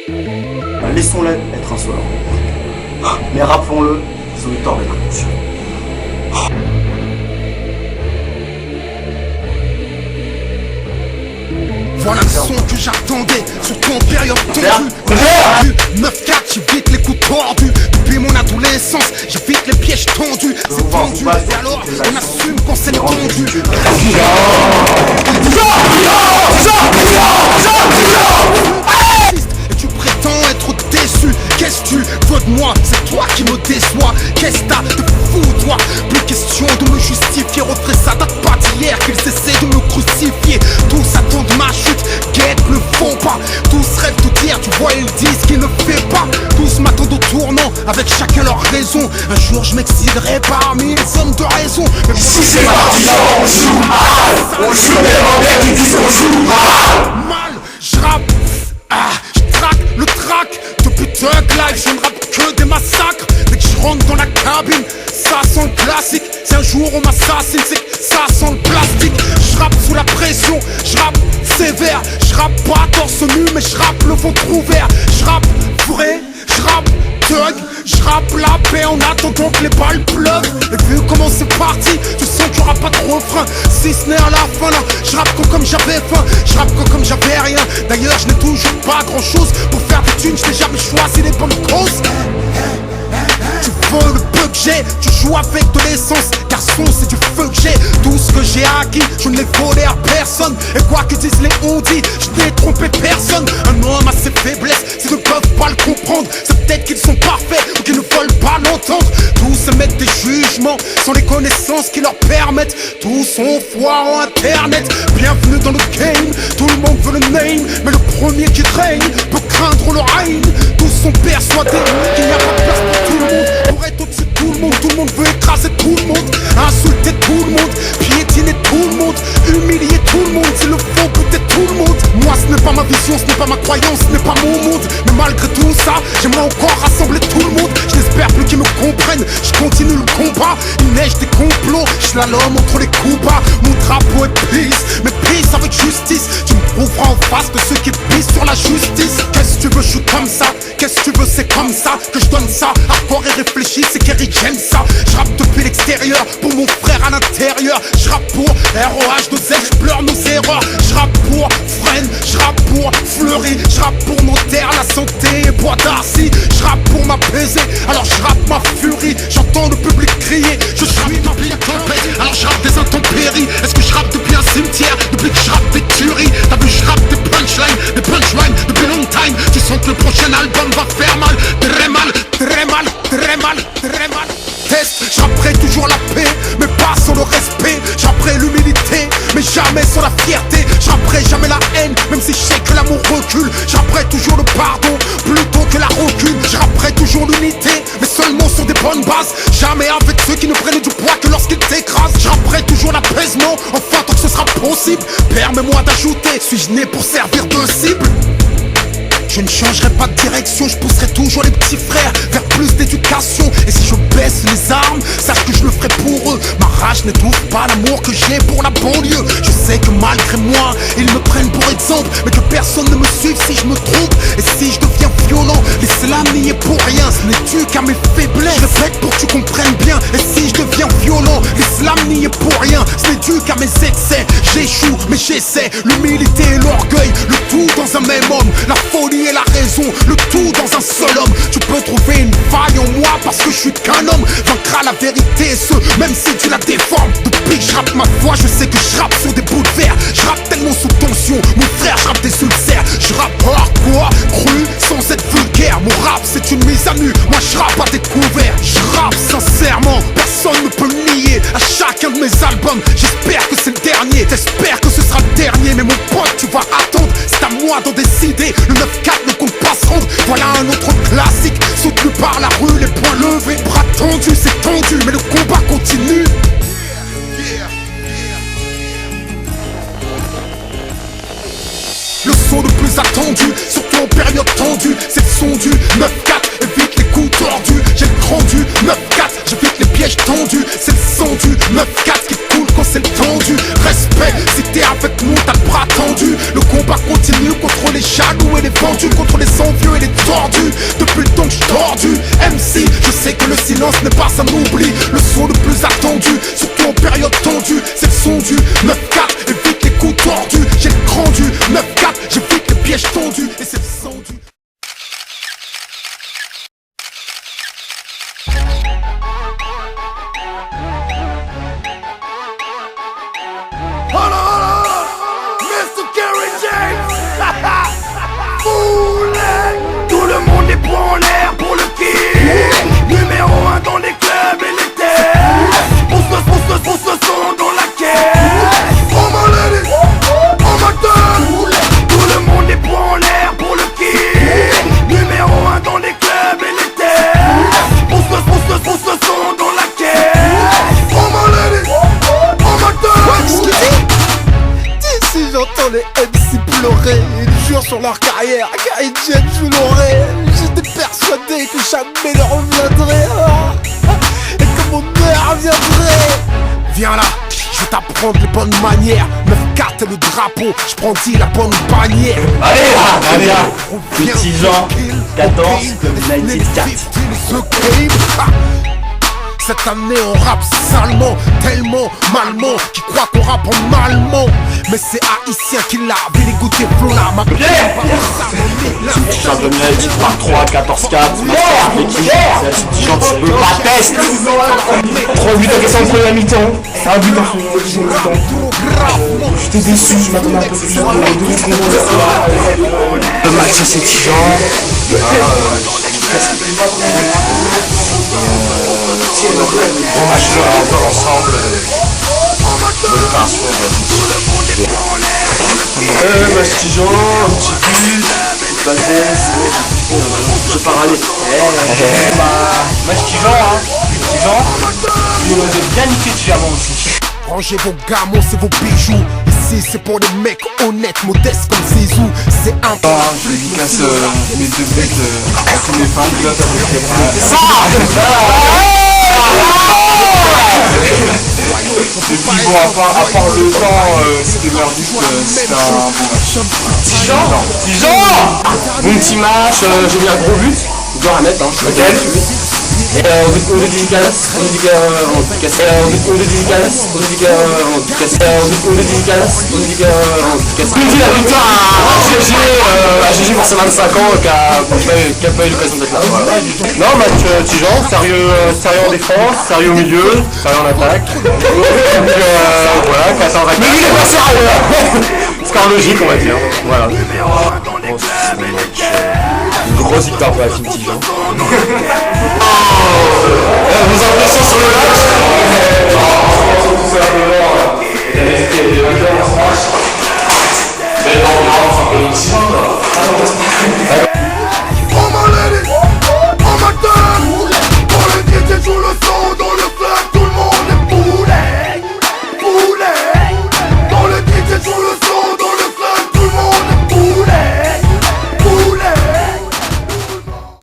Laissons-les être insolents. Mais rappelons-le, ils ont eu tort d'être conscients. Voilà le son que j'attendais sur ton période tendue. 9-4, j'évite les coups tordus. Depuis mon adolescence, j'évite les pièges tendus. C'est tendu, et alors on assume quand c'est tendu. Et tu prétends être déçu. Qu'est-ce que tu veux de moi? C'est toi qui me déçois. Qu'est-ce que t'as de fou, toi? Plus question de me justifier. Retrait, ça date pas d'hier qu'ils essaient de me crucifier. Tous attendent ma chute, guette ne font pas. Tous rêvent de dire, tu vois, ils disent qu'ils ne fait pas. Tous m'attendent au tournant, avec chacun leur raison. Un jour je m'exciderai parmi les hommes de raison. Mais si c'est partisan, on joue mal. On joue des rebelles qui disent on joue mal. Je rappe, je traque le track. Depuis Thug Life, je ne rappe que des massacres. Dès que je rentre dans la cabine, ça sent le classique. Si un jour on m'assassine, c'est que ça sent le plastique. Je rappe sous la pression, je rappe sévère. Je rappe pas torse nu, mais je rappe le ventre ouvert. Je rappe vrai, je rappe thug. Je rappe la paix en attendant que les balles pleuvent. Et vu comment c'est parti, tu sens qu'il y aura pas de refrain. Si ce n'est à la fin là, je rappe comme j'avais faim. Je rappe comme j'avais rien. D'ailleurs je n'ai toujours pas grand chose pour faire des thunes, je n'ai jamais choisi les bonnes causes. Tu veux le peu que j'ai, tu joues avec de l'essence. Garçon, c'est du feu que j'ai. Tout ce que j'ai acquis, je ne l'ai volé à personne. Et quoi que disent les on-dit, je n'ai trompé personne. Un homme a ses faiblesses, s'ils ne peuvent pas le comprendre, c'est peut-être qu'ils sont parfaits ou qu'ils ne veulent pas l'entendre. Tous émettent des jugements sans les connaissances qui leur permettent. Tous ont foi en internet. Bienvenue dans le game, tout le monde veut le name. Mais le premier qui règne peut craindre le règne. Tous sont persuadés qu'il n'y a pas de place pour tout le monde. Pour être au-dessus de tout le monde veut écraser tout le monde. Insulter tout le monde, piétiner tout le monde, humilier tout le monde, s'il le faut peut-être tout le monde. Moi ce n'est pas ma vision, ce n'est pas ma croyance, ce n'est pas mon monde. Mais malgré tout ça, j'aimerais encore rassembler tout le monde. Je n'espère plus qu'ils me comprennent, je continue le combat. Il neige des complots, je slalom entre les coups bas. Mon drapeau est peace, mais peace avec justice. Tu me trouveras en face de ceux qui pissent sur la justice. Qu'est-ce que tu veux, je suis comme ça. Qu'est-ce que tu veux, c'est comme ça que je donne ça. Hardcore et réfléchi, c'est qu'Eric j'aime ça. Je rappe depuis l'extérieur pour mon frère à l'intérieur. Je rappe pour ROH2Z, je pleure nos erreurs. Je rappe pour Fren, je rappe pour Fleury. Je rappe pour mon terre, la santé et Bois d'Arcy. Je rappe pour m'apaiser, alors je rappe ma furie. J'entends le public crier, je suis ma vie tempête. Alors je rappe des intempéries. Est-ce que je rappe depuis un cimetière, depuis que je rappe des tueries? T'as vu, je rappe des punchlines depuis long time. Tu sens que le prochain album va faire mal. Très mal, très mal, très mal, très mal. Test, j'rapperai toujours la paix, mais pas sans le respect. J'rapperai l'humilité, mais jamais sans la fierté. J'rapperai jamais la haine, même si je sais que l'amour recule. J'rapperai toujours le pardon, plutôt que la rancune. J'rapperai toujours l'unité, mais seulement sur des bonnes bases. Jamais avec ceux qui ne prennent du poids que lorsqu'ils t'écrasent. J'rapperai toujours l'apaisement, enfin tant que ce sera possible. Permets-moi d'ajouter, suis-je né pour servir de cible? Je ne changerai pas de direction, je pousserai toujours les petits frères vers plus d'éducation. Et si je baisse les armes, sache que je le ferai pour eux. Ma rage n'étouffe pas l'amour que j'ai pour la banlieue. Je sais que malgré moi, ils me prennent pour exemple, mais que personne ne me suive si je me trompe. Et si je deviens violent, l'islam n'y est pour rien. Ce n'est dû qu'à mes faiblesses, je répète pour que tu comprennes bien. Et si je deviens violent, l'islam n'y est pour rien. Ce n'est dû qu'à mes excès, j'échoue mais j'essaie. L'humilité et l'orgueil, le tout dans un même homme. La folie et la raison, le tout dans un seul homme. Tu peux trouver une faille en moi parce que je suis qu'un homme. Vaincra la vérité et ce, même si tu la déformes. Depuis que je rappe ma voix, je sais que je rappe sur des bouts de verre. Je rappe tellement sous tension, mon frère, je rappe des ulcères. Je rappe hardcore, cru, sans être vulgaire. Mon rap c'est une mise à nu, moi je rappe à découvert. Je rappe sincèrement, personne ne peut le nier. À chacun de mes albums, j'espère que c'est le dernier. T'espères que ce sera le dernier, mais mon pote tu vas attendre. C'est à moi d'en décider, le 9-4 ne compte pas se rendre. Voilà un autre classique, soutenu par la rue, les poings levés, bras tendus, c'est tendu, mais le combat continue. Le son le plus attendu, surtout en période tendue, c'est le son du 9-4, évite les coups tordus. J'ai le grand du 9-4, j'évite les pièges tendus. C'est le son du 9-4 qui coule quand c'est le tendu. Respect, si t'es avec nous, t'as le bras tendu. Le combat continue contre les jaloux et les vendus, contre les envieux et les t'es tordu. Depuis le temps que j'suis tordu. MC, je sais que le silence n'est pas un oubli. Le son le plus attendu, surtout en période tendue. C'est le son du 9-4, évite les coups tordus. J'ai le grand du 9-4, j'évite les pièges tendus. Et c'est le son du... Tout le monde est points en l'air pour le king. Numéro 1 dans les clubs et les terres. Pousse le son dans la caisse. Oh my lady, oh my girl. Tout le monde est points en l'air pour le king. Numéro 1 dans les clubs et les terres. Pousse le son dans la caisse. Oh my lady, oh my girl. Si j'entends les MC pleurer, ils jurent sur leur carrière, car ils tiennent, je l'aurai. J'étais persuadé que jamais ne reviendrait, et que mon heure viendrait. Viens là, je vais t'apprendre les bonnes manières. 9-4 et le drapeau, je brandis la bonne bannière. Allez là, petit Jean, 14, comme 94. Cette année on rappe salement, tellement malement, qui croit qu'on rappe en allemand. Mais c'est haïtien qui l'a, vu les goûter flot là, ma Championnat équipe par 3, 14-4, l'équipe, c'est la petite Jean, tu peux pas test. 3 buts en question de première mi-temps, 1 but en deuxième mi-temps. J'étais déçu, je m'attendais un peu plus de le match c'est Jean. Bon match encore ensemble. Mastigeant, un petit pull, je pars aller. Mastigeant, il nous a bien niqué dessus avant aussi. Rangez vos gamons, c'est vos bijoux. Ici c'est pour les mecs honnêtes, modestes comme Zizou. C'est un peu. Je dédicace mes 2 buts à tous mes fans. Et puis bon, à part le temps, c'était merdique, c'était un bon match. Dijon, bon petit match, j'ai mis un gros but, dur à mettre, lequel. On dédicace. On dit la victoire à GG pour ses 25 ans qui a pas eu l'occasion d'être là. Non, match Tijan, sérieux en défense, sérieux au milieu, sérieux en attaque. Donc voilà, 14 à 4. Mais il est pas sérieux. Score logique on va dire. Voilà. Une grosse victoire pour la team Tijan. Vos impressions sur le match?